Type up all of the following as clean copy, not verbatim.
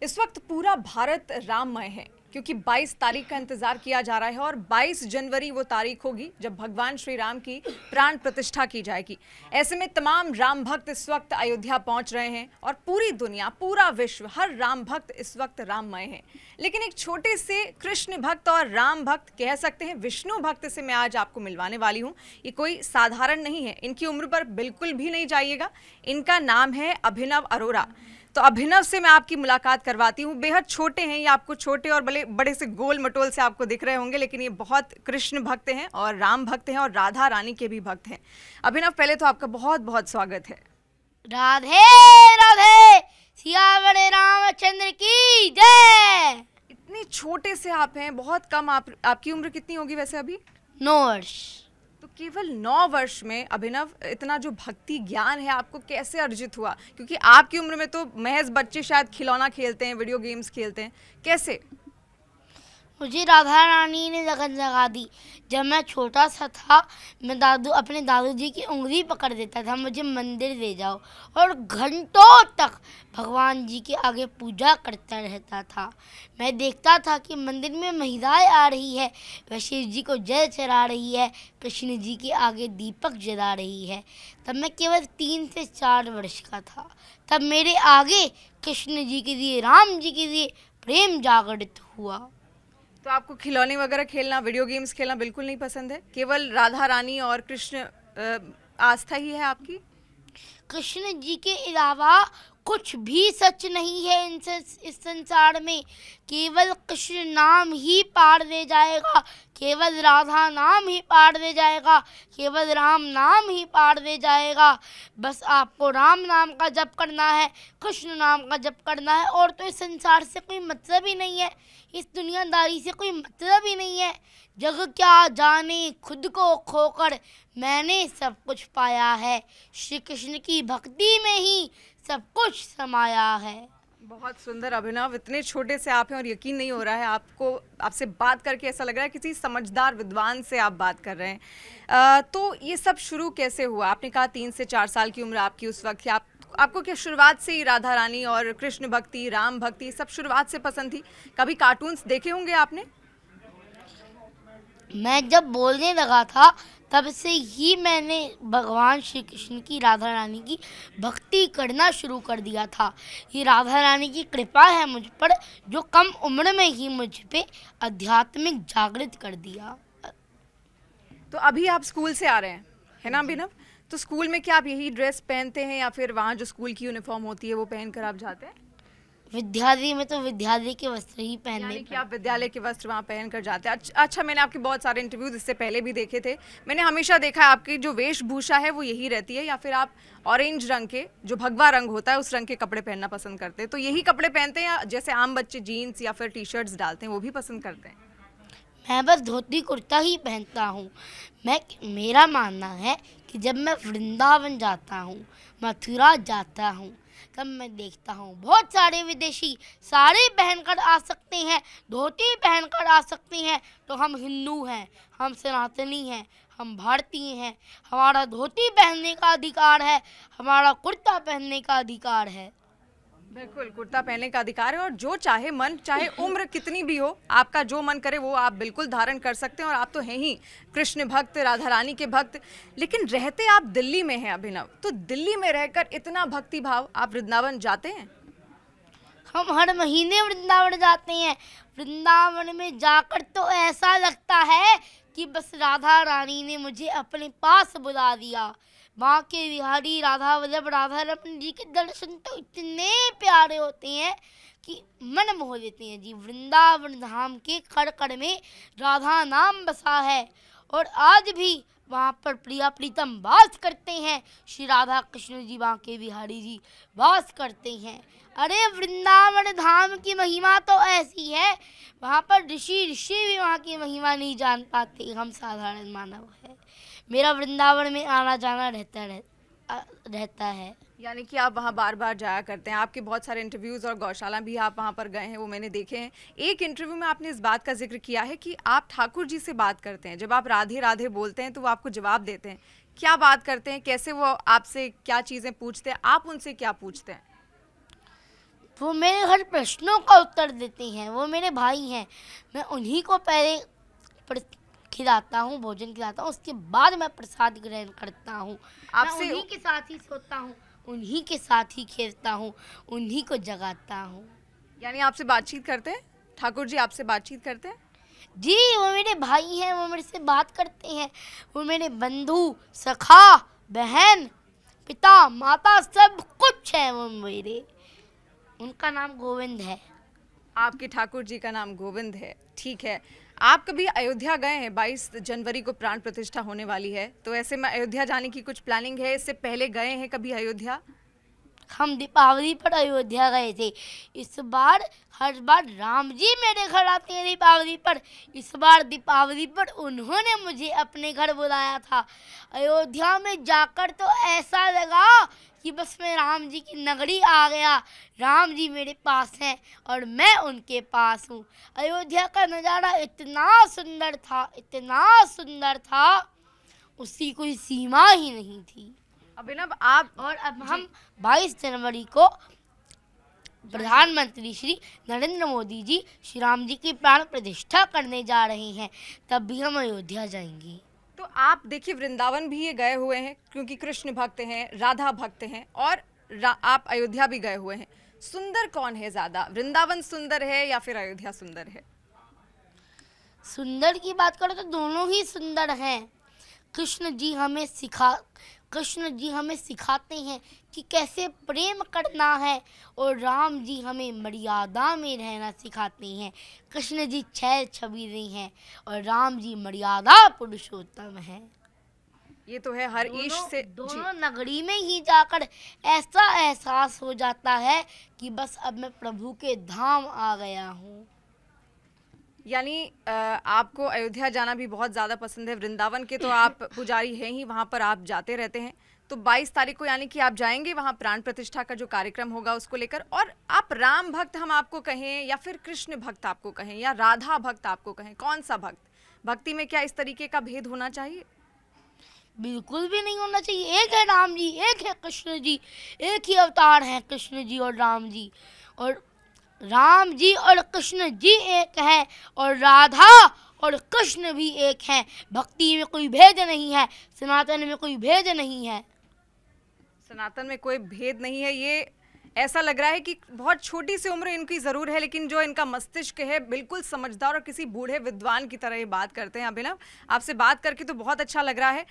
इस वक्त पूरा भारत राममय है क्योंकि 22 तारीख का इंतजार किया जा रहा है और 22 जनवरी वो तारीख होगी जब भगवान श्री राम की प्राण प्रतिष्ठा की जाएगी। ऐसे में तमाम राम भक्त इस वक्त अयोध्या पहुंच रहे हैं और पूरी दुनिया, पूरा विश्व, हर राम भक्त इस वक्त राममय है। लेकिन एक छोटे से कृष्ण भक्त और राम भक्त, कह सकते हैं विष्णु भक्त से मैं आज आपको मिलवाने वाली हूँ। ये कोई साधारण नहीं है, इनकी उम्र पर बिल्कुल भी नहीं जाइएगा। इनका नाम है अभिनव अरोरा। तो अभिनव से मैं आपकी मुलाकात करवाती हूँ। बेहद छोटे हैं ये, आपको छोटे और बड़े से गोल मटोल से आपको दिख रहे होंगे, लेकिन ये बहुत कृष्ण भक्त हैं और राम भक्त हैं और राधा रानी के भी भक्त हैं। अभिनव, पहले तो आपका बहुत बहुत स्वागत है। राधे राधे, सियावर रामचंद्र की जय। इतने छोटे से आप हैं, बहुत कम। आपकी उम्र कितनी होगी वैसे अभी? 9 वर्ष। तो केवल 9 वर्ष में अभिनव, इतना जो भक्ति ज्ञान है आपको कैसे अर्जित हुआ? क्योंकि आपकी उम्र में तो महज बच्चे शायद खिलौना खेलते हैं, वीडियो गेम्स खेलते हैं, कैसे? मुझे राधा रानी ने लगन लगा दी। जब मैं छोटा सा था, मैं अपने दादू जी की उंगली पकड़ देता था, मुझे मंदिर ले जाओ, और घंटों तक भगवान जी के आगे पूजा करता रहता था। मैं देखता था कि मंदिर में महिलाएं आ रही है, वह शिव जी को जल चढ़ा रही है, कृष्ण जी के आगे दीपक जला रही है। तब मैं केवल 3 से 4 वर्ष का था। तब मेरे आगे कृष्ण जी के लिए, राम जी के लिए प्रेम जागृत हुआ। तो आपको खिलौने वगैरह खेलना, वीडियो गेम्स खेलना बिल्कुल नहीं पसंद है? केवल राधा रानी और कृष्ण आस्था ही है आपकी? कृष्ण जी के अलावा कुछ भी सच नहीं है इस संसार में। केवल कृष्ण नाम ही पार ले जाएगा, केवल राधा नाम ही पार ले जाएगा, केवल राम नाम ही पार ले जाएगा। बस आपको राम नाम का जप करना है, कृष्ण नाम का जप करना है, और तो इस संसार से कोई मतलब ही नहीं है, इस दुनियादारी से कोई मतलब ही नहीं है। जग क्या जाने खुद को खोकर मैंने सब कुछ पाया है, श्री कृष्ण की भक्ति में ही सब कुछ समाया है। बहुत सुंदर अभिनव, इतने छोटे से आप हैं और यकीन नहीं हो रहा है आपसे बात करके ऐसा लग रहा है किसी समझदार विद्वान से आप बात कर रहे हैं। तो ये सब शुरू कैसे हुआ? आपने कहा 3 से 4 साल की उम्र आपकी उस वक्त थी। आपको क्या शुरुआत से ही राधा रानी और कृष्ण भक्ति, राम भक्ति सब शुरुआत से पसंद थी? कभी कार्टून्स देखे होंगे आपने? मैं जब बोलने लगा था तब से ही मैंने भगवान श्री कृष्ण की, राधा रानी की भक्ति करना शुरू कर दिया था। ये राधा रानी की कृपा है मुझ पर, जो कम उम्र में ही मुझ पे आध्यात्मिक जागृत कर दिया। तो अभी आप स्कूल से आ रहे हैं, है ना अभिनव? तो स्कूल में क्या आप यही ड्रेस पहनते हैं या फिर वहाँ जो स्कूल की यूनिफॉर्म होती है वो पहनकर आप जाते हैं? विद्यालय में तो विद्यालय के वस्त्र ही पहनने कि आप विद्यालय के वस्त्र वहाँ पहन कर जाते हैं। अच्छा, मैंने आपके बहुत सारे इंटरव्यूज इससे पहले भी देखे थे। मैंने हमेशा देखा है आपकी जो वेशभूषा है वो यही रहती है, या फिर आप ऑरेंज रंग के, जो भगवा रंग होता है उस रंग के कपड़े पहनना पसंद करते हैं? तो यही कपड़े पहनते हैं या जैसे आम बच्चे जीन्स या फिर टी शर्ट्स डालते हैं वो भी पसंद करते हैं? मैं बस धोती कुर्ता ही पहनता हूँ। मेरा मानना है कि जब मैं वृंदावन जाता हूँ, मथुरा जाता हूँ, तब मैं देखता हूँ बहुत सारे विदेशी साड़ी पहनकर आ सकते हैं, धोती पहनकर आ सकते हैं, तो हम हिंदू हैं, हम सनातनी हैं, हम भारतीय हैं, हमारा धोती पहनने का अधिकार है, हमारा कुर्ता पहनने का अधिकार है। बिल्कुल, कुर्ता पहनने का अधिकार है और जो चाहे मन, चाहे उम्र कितनी भी हो, आपका जो मन करे वो आप बिल्कुल धारण कर सकते हैं। और आप तो हैं ही कृष्ण भक्त, राधा रानी के भक्त। लेकिन रहते आप दिल्ली में हैं अभिनव, तो दिल्ली में रहकर इतना भक्ति भाव, आप वृंदावन जाते हैं? हम हर महीने वृंदावन जाते हैं। वृंदावन में जाकर तो ऐसा लगता है कि बस राधा रानी ने मुझे अपने पास बुला दिया। माँ के बिहारी राधा वल्लभ राधा रमन जी के दर्शन तो इतने प्यारे होते हैं कि मन मोह लेते हैं जी। वृंदावन धाम के कण कण में राधा नाम बसा है, और आज भी वहाँ पर प्रिया प्रीतम वास करते हैं। श्री राधा कृष्ण जी, माँ के बिहारी जी वास करते हैं। अरे वृंदावन धाम की महिमा तो ऐसी है, वहाँ पर ऋषि भी वहाँ की महिमा नहीं जान पाते, हम साधारण मानव है। मेरा वृंदावन में आना जाना रहता है। यानी कि आप वहाँ बार बार जाया करते हैं। आपके बहुत सारे इंटरव्यूज़ और गौशाला भी आप वहाँ पर गए हैं, वो मैंने देखे हैं। एक इंटरव्यू में आपने इस बात का जिक्र किया है कि आप ठाकुर जी से बात करते हैं, जब आप राधे राधे बोलते हैं तो वो आपको जवाब देते हैं। क्या बात करते हैं, कैसे वो आपसे क्या चीज़ें पूछते हैं, आप उनसे क्या पूछते हैं? वो मेरे हर प्रश्नों का उत्तर देते हैं, वो मेरे भाई हैं। मैं उन्हीं को पहले खिलाता हूँ, भोजन खिलाता हूँ, उसके बाद मैं प्रसाद ग्रहण करता हूँ। मैं आपसे उन्हीं के साथ ही सोता हूँ, उन्हीं के साथ ही खेलता हूँ, उन्हीं को जगाता हूँ। यानी आपसे बातचीत करते हैं? ठाकुर जी आपसे बातचीत करते हैं? जी, वो मेरे भाई हैं, वो मेरे से बात करते हैं। वो मेरे बंधु, सखा, बहन, पिता, माता सब कुछ है वो मेरे। उनका नाम गोविंद है। आपके ठाकुर जी का नाम गोविंद है, ठीक है। आप कभी अयोध्या गए हैं? 22 जनवरी को प्राण प्रतिष्ठा होने वाली है, तो ऐसे में अयोध्या जाने की कुछ प्लानिंग है? इससे पहले गए हैं कभी अयोध्या? हम दीपावली पर अयोध्या गए थे। इस बार हर बार राम जी मेरे घर आते हैं दीपावली पर। इस बार दीपावली पर उन्होंने मुझे अपने घर बुलाया था। अयोध्या में जाकर तो ऐसा लगा कि बस मैं राम जी की नगरी आ गया। राम जी मेरे पास हैं और मैं उनके पास हूँ। अयोध्या का नज़ारा इतना सुंदर था, इतना सुंदर था, उसकी कोई सीमा ही नहीं थी। अभिनव आप और अब हम 22 जनवरी को प्रधानमंत्री श्री नरेंद्र मोदी जी श्री राम जी की प्राण प्रतिष्ठा करने जा रहे हैं, तब भी हम अयोध्या जाएंगे। तो आप देखिए वृंदावन भी ये गए हुए हैं क्योंकि कृष्ण भक्त हैं, राधा भक्त हैं, और आप अयोध्या भी गए हुए हैं। सुंदर कौन है ज्यादा, वृंदावन सुंदर है या फिर अयोध्या सुंदर है? सुंदर की बात करो तो दोनों ही सुंदर हैं। कृष्ण जी हमें सिखाते हैं कि कैसे प्रेम करना है, और राम जी हमें मर्यादा में रहना सिखाते हैं। कृष्ण जी छैल छबीले हैं और राम जी मर्यादा पुरुषोत्तम हैं। ये तो है, हर ईश से दोनों नगरी में ही जाकर ऐसा एहसास हो जाता है कि बस अब मैं प्रभु के धाम आ गया हूँ। यानी आपको अयोध्या जाना भी बहुत ज़्यादा पसंद है। वृंदावन के तो आप पुजारी हैं ही, वहाँ पर आप जाते रहते हैं। तो 22 तारीख को यानी कि आप जाएंगे वहाँ प्राण प्रतिष्ठा का जो कार्यक्रम होगा उसको लेकर। और आप राम भक्त हम आपको कहें या फिर कृष्ण भक्त आपको कहें या राधा भक्त आपको कहें, कौन सा भक्त? भक्ति में क्या इस तरीके का भेद होना चाहिए? बिल्कुल भी नहीं होना चाहिए। एक है राम जी, एक है कृष्ण जी, एक ही अवतार हैं कृष्ण जी और राम जी। और राम जी और कृष्ण जी एक हैं और राधा और कृष्ण भी एक हैं। भक्ति में कोई भेद नहीं है, सनातन में कोई भेद नहीं है। सनातन में कोई भेद नहीं है। ये ऐसा लग रहा है कि बहुत छोटी सी उम्र इनकी ज़रूर है, लेकिन जो इनका मस्तिष्क है बिल्कुल समझदार और किसी बूढ़े विद्वान की तरह ये बात करते हैं। अभिनव, आपसे बात करके तो बहुत अच्छा लग रहा है।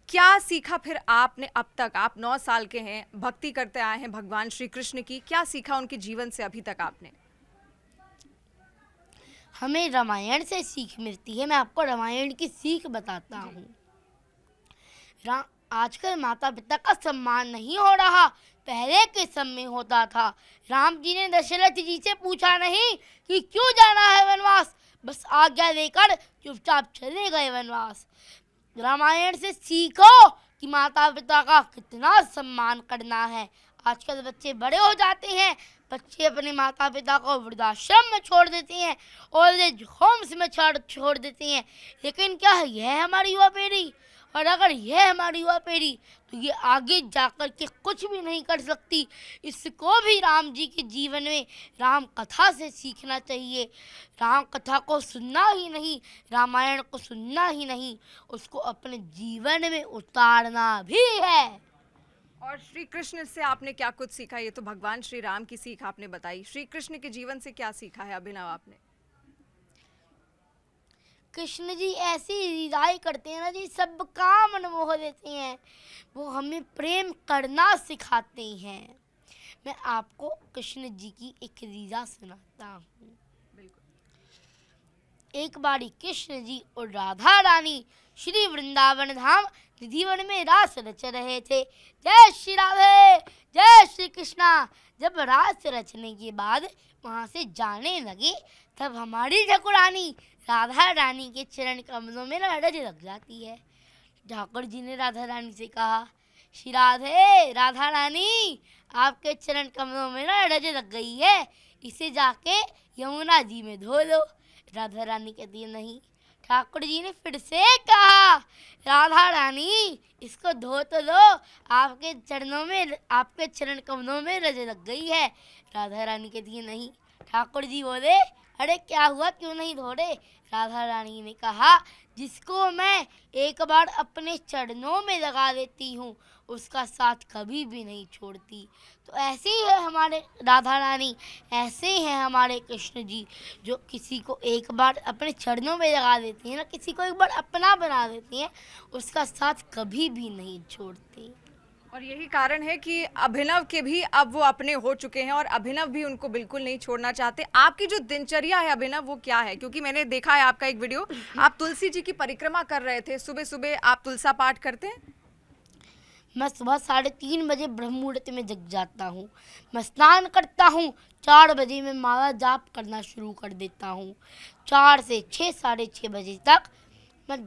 क्या सीखा फिर आपने अब तक? आप 9 साल के हैं, भक्ति करते आए हैं भगवान श्री कृष्ण की। क्या सीखा उनके जीवन से अभी तक आपने? हमें रामायण से सीख मिलती है। मैं आपको रामायण की सीख बताता हूँ। आजकल माता पिता का सम्मान नहीं हो रहा, पहले के समय होता था। राम जी ने दशरथ जी से पूछा नहीं कि क्यों जाना है वनवास, बस आज्ञा लेकर चुपचाप चले गए वनवास। रामायण से सीखो कि माता पिता का कितना सम्मान करना है। आजकल बच्चे बड़े हो जाते हैं, बच्चे अपने माता पिता को वृद्धाश्रम में छोड़ देते हैं, ओल्ड एज होम्स में छोड़ देते हैं। लेकिन क्या है, यह है हमारी युवा पीढ़ी? और अगर यह हमारी युवा पीढ़ी तो ये आगे जाकर के कुछ भी नहीं कर सकती। इसको भी राम जी के जीवन में राम कथा से सीखना चाहिए। राम कथा को सुनना ही नहीं, रामायण को सुनना ही नहीं, उसको अपने जीवन में उतारना भी है। और श्री कृष्ण से आपने क्या कुछ सीखा? ये तो भगवान श्री राम की सीख आपने बताई, श्री कृष्ण के जीवन से क्या सीखा है अभिनव आपने? कृष्ण जी ऐसी लीलाएं करते हैं ना जी, सबका मन मोह लेते हैं। वो हमें प्रेम करना सिखाते हैं। मैं आपको कृष्ण जी की एक लीला सुनाता हूँ। एक बारी कृष्ण जी और राधा रानी श्री वृंदावन धाम निधिवन में रास रच रहे थे। जय श्री राधे, जय श्री कृष्णा। जब रास रचने के बाद वहाँ से जाने लगे, तब हमारी ठाकुरानी राधा रानी के चरण कमलों में रज लग जाती है। ठाकुर जी ने राधा रानी से कहा, श्री राधे, राधा रानी, आपके चरण कमलों में रज लग गई है, इसे जाके यमुना जी में धो लो। राधा रानी कहती है, नहीं ठाकुर जी ने फिर से कहा, राधा रानी इसको धो तो लो, आपके चरणों में, आपके चरण कमलों में रज लग गई है। राधा रानी कहती है नहीं। ठाकुर जी बोले, अरे क्या हुआ, क्यों नहीं धो रहे? राधा रानी ने कहा, जिसको मैं एक बार अपने चरणों में लगा देती हूँ उसका साथ कभी भी नहीं छोड़ती। तो ऐसे ही है हमारे राधा रानी, ऐसे ही हैं हमारे कृष्ण जी, जो किसी को एक बार अपने चरणों में लगा देती हैं ना, किसी को एक बार अपना बना देती हैं, उसका साथ कभी भी नहीं छोड़ते। और यही कारण है कि अभिनव के भी अब वो अपने हो चुके हैं और अभिनव भी उनको बिल्कुल नहीं छोड़ना चाहते। आपकी जो दिनचर्या है अभिनव, वो क्या है? क्योंकि मैंने देखा है आपका एक वीडियो, आप तुलसी जी की परिक्रमा कर रहे थे, सुबह सुबह आप तुलसा पाठ करते हैं? मैं सुबह 3:30 बजे ब्रह्म मुहूर्त में जग जाता हूँ। मैं स्नान करता हूँ, 4 बजे मैं माला जाप करना शुरू कर देता हूँ। 4 से 6, 6:30 बजे तक मैं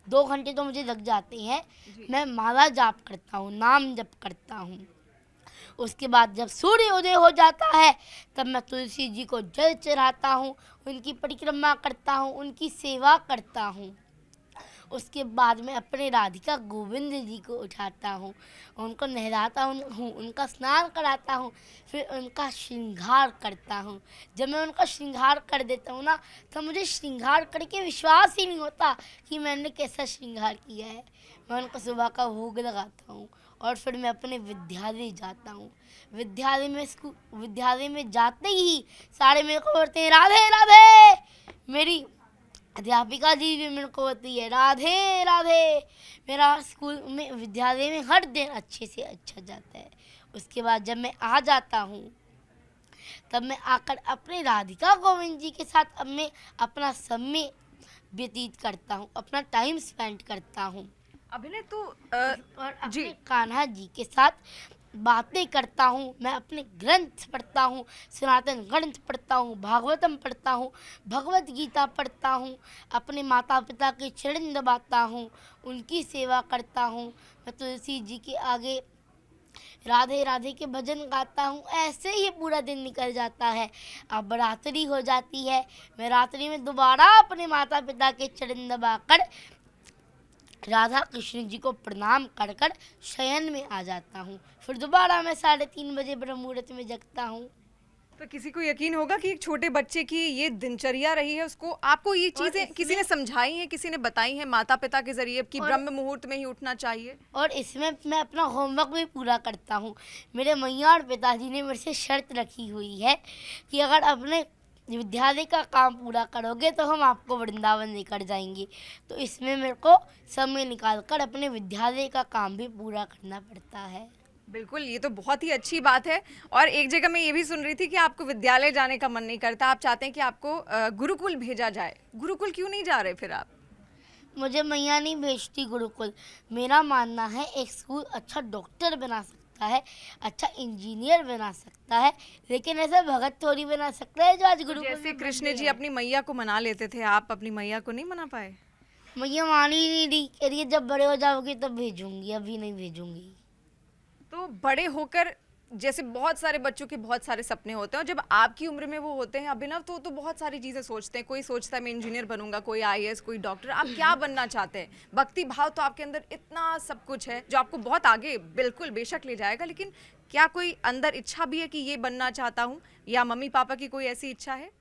2 घंटे तो मुझे लग जाते हैं। मैं माला जाप करता हूँ, नाम जप करता हूँ। उसके बाद जब सूर्य उदय हो जाता है तब मैं तुलसी जी को जल चढ़ाता हूँ, उनकी परिक्रमा करता हूँ, उनकी सेवा करता हूँ। उसके बाद मैं अपने राधिका गोविंद जी को उठाता हूँ, उनको नहलाता हूँ, उनका स्नान कराता हूँ, फिर उनका श्रृंगार करता हूँ। जब मैं उनका श्रृंगार कर देता हूँ ना, तो मुझे श्रृंगार करके विश्वास ही नहीं होता कि मैंने कैसा श्रृंगार किया है। मैं उनको सुबह का भोग लगाता हूँ और फिर मैं अपने विद्यालय जाता हूँ। विद्यालय में जाते ही सारे मेरे को बोलते हैं, राधे राधे। मेरी अध्यापिका जी भी मेरे को बोलती है, राधे राधे। मेरा स्कूल में, विद्यालय में हर दिन अच्छे से अच्छा जाता है। उसके बाद जब मैं आ जाता हूँ तब मैं आकर अपने राधिका गोविंद जी के साथ अब मैं अपना समय व्यतीत करता हूँ, अपना टाइम स्पेंड करता हूँ। अभिनव तो और अपने कान्हा जी के साथ बातें करता हूँ। मैं अपने ग्रंथ पढ़ता हूँ, सनातन ग्रंथ पढ़ता हूँ, भागवतम पढ़ता हूँ, भगवत गीता पढ़ता हूँ, अपने माता पिता के चरण दबाता हूँ, उनकी सेवा करता हूँ। मैं तुलसी जी के आगे राधे राधे के भजन गाता हूँ। ऐसे ही पूरा दिन निकल जाता है। अब रात्रि हो जाती है, मैं रात्रि में दोबारा अपने माता पिता के चरण दबाकर राधा कृष्ण जी को प्रणाम कर कर शयन में आ जाता हूँ। फिर दोबारा मैं 3:30 बजे ब्रह्म मुहूर्त में जगता हूँ। तो किसी को यकीन होगा कि एक छोटे बच्चे की ये दिनचर्या रही है, उसको आपको ये चीजें किसी ने समझाई हैं, किसी ने बताई हैं माता पिता के जरिए कि ब्रह्म मुहूर्त में ही उठना चाहिए? और इसमें मैं अपना होमवर्क भी पूरा करता हूँ। मेरे मैया और पिताजी ने मेरे से शर्त रखी हुई है कि अगर अपने विद्यालय का काम पूरा करोगे तो हम आपको वृंदावन लेकर जाएंगे। तो इसमें मेरे को समय निकालकर अपने विद्यालय का काम भी पूरा करना पड़ता है। बिल्कुल, ये तो बहुत ही अच्छी बात है। और एक जगह मैं ये भी सुन रही थी कि आपको विद्यालय जाने का मन नहीं करता, आप चाहते हैं कि आपको गुरुकुल भेजा जाए। गुरुकुल क्यों नहीं जा रहे फिर आप? मुझे मैया नहीं भेजती गुरुकुल। मेरा मानना है एक स्कूल अच्छा डॉक्टर बना सकता है, अच्छा इंजीनियर बना सकता है, लेकिन ऐसा भगत थोड़ी बना सकता है जो आज गुरुकुल। जैसे कृष्ण जी अपनी मैया को मना लेते थे, आप अपनी मैया को नहीं मना पाए? मैया मान ही नहीं रही, कह रही है जब बड़े हो जाओगे तब भेजूंगी, अभी नहीं भेजूंगी। तो बड़े होकर जैसे बहुत सारे बच्चों के बहुत सारे सपने होते हैं और जब आपकी उम्र में वो होते हैं अभिनव, तो बहुत सारी चीज़ें सोचते हैं। कोई सोचता है मैं इंजीनियर बनूंगा, कोई आईएएस, कोई डॉक्टर। आप क्या बनना चाहते हैं? भक्ति भाव तो आपके अंदर इतना सब कुछ है जो आपको बहुत आगे बिल्कुल बेशक ले जाएगा, लेकिन क्या कोई अंदर इच्छा भी है कि ये बनना चाहता हूँ, या मम्मी पापा की कोई ऐसी इच्छा है?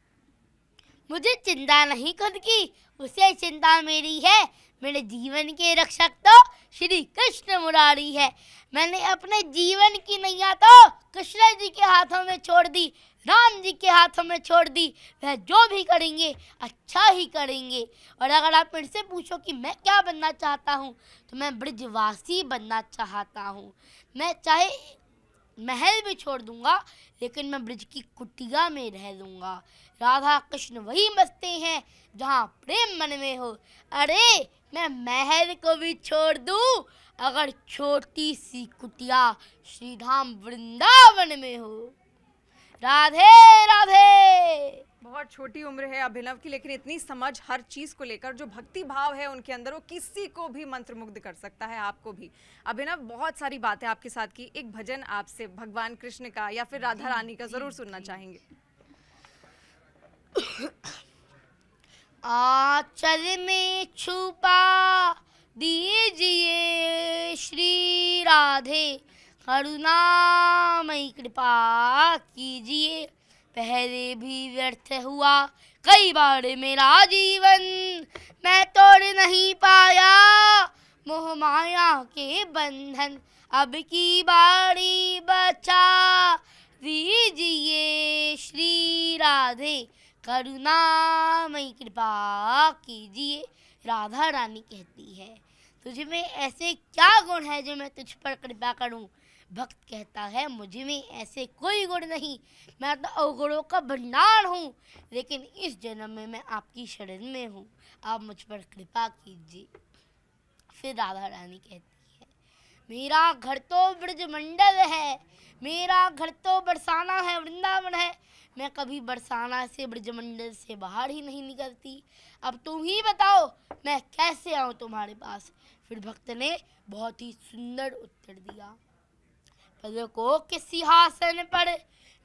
मुझे चिंता नहीं खुद की, उसे चिंता मेरी है। मेरे जीवन के रक्षक तो श्री कृष्ण मुरारी है। मैंने अपने जीवन की नैया तो कृष्ण जी के हाथों में छोड़ दी, राम जी के हाथों में छोड़ दी। वह जो भी करेंगे अच्छा ही करेंगे। और अगर आप मेरे से पूछो कि मैं क्या बनना चाहता हूँ, तो मैं ब्रजवासी बनना चाहता हूँ। मैं चाहे महल भी छोड़ दूंगा, लेकिन मैं ब्रज की कुटिया में रह लूँगा। राधा कृष्ण वही बसते हैं जहाँ प्रेम मन में हो। अरे मैं महल को भी छोड़ दूँ अगर छोटी सी कुटिया श्री धाम वृंदावन में हो। राधे राधे। बहुत छोटी उम्र है अभिनव की, लेकिन इतनी समझ हर चीज को लेकर, जो भक्ति भाव है उनके अंदर, वो किसी को भी मंत्रमुग्ध कर सकता है, आपको भी। अभिनव, बहुत सारी बातें आपके साथ की, एक भजन आपसे भगवान कृष्ण का या फिर राधा रानी का जरूर सुनना चाहेंगे। आंचल में छुपा दीजिए श्री राधे, करुणामयी कृपा कीजिए। पहले भी व्यर्थ हुआ कई बार मेरा जीवन, मैं तोड़ नहीं पाया मोह माया के बंधन। अब की बारी बचा दीजिए श्री राधे, करुणामयी कृपा कीजिए। राधा रानी कहती है, तुझ में ऐसे क्या गुण है जो मैं तुझ पर कृपा करूं? भक्त कहता है, मुझ में ऐसे कोई गुण नहीं, मैं तो अवगुणों का भंडार हूँ, लेकिन इस जन्म में मैं आपकी शरण में हूँ, आप मुझ पर कृपा कीजिए। फिर राधा रानी कहती है, मेरा घर तो ब्रजमंडल है, मेरा घर तो बरसाना है, वृंदावन है, मैं कभी बरसाना से ब्रजमंडल से बाहर ही नहीं निकलती। अब तुम ही बताओ मैं कैसे आऊँ तुम्हारे पास? फिर भक्त ने बहुत ही सुंदर उत्तर दिया, पलकों के सिंहासन पर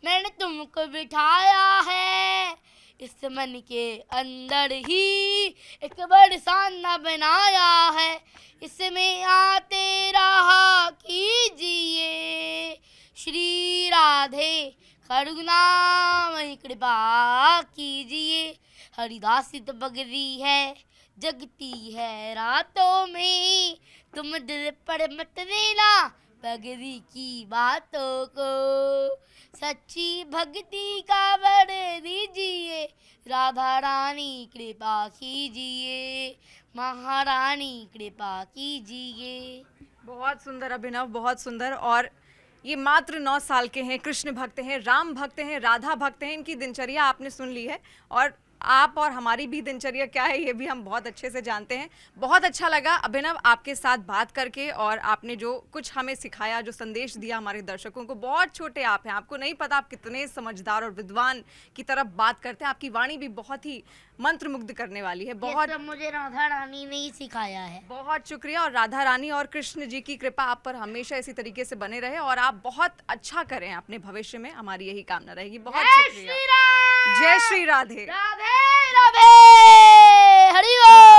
मैंने तुमको बिठाया है, इस मन के अंदर ही एक बरसाना बनाया है, इसमें आते रहा कीजिए श्री राधे, करुणामयी कृपा कीजिए। हरिदासी तो बगरी है, जगती है रातों में, तुम दिल पर मत देना बगरी की बातों को, सच्ची भक्ति का वर दीजिए, राधा रानी कृपा कीजिए, महारानी कृपा कीजिए। बहुत सुंदर अभिनव, बहुत सुंदर। और ये मात्र 9 साल के हैं, कृष्ण भक्त हैं, राम भक्त हैं, राधा भक्त हैं। इनकी दिनचर्या आपने सुन ली है, और आप और हमारी भी दिनचर्या क्या है ये भी हम बहुत अच्छे से जानते हैं। बहुत अच्छा लगा अभिनव आपके साथ बात करके, और आपने जो कुछ हमें सिखाया, जो संदेश दिया हमारे दर्शकों को। बहुत छोटे आप हैं, आपको नहीं पता आप कितने समझदार और विद्वान की तरफ बात करते हैं। आपकी वाणी भी बहुत ही मंत्रमुग्ध करने वाली है। बहुत सब मुझे राधा रानी ने ही सिखाया है। बहुत शुक्रिया। और राधा रानी और कृष्ण जी की कृपा आप पर हमेशा इसी तरीके से बने रहे, और आप बहुत अच्छा करें अपने भविष्य में, हमारी यही कामना रहेगी। बहुत शुक्रिया। जय श्री राधे। राधे राधे, हरि बोल।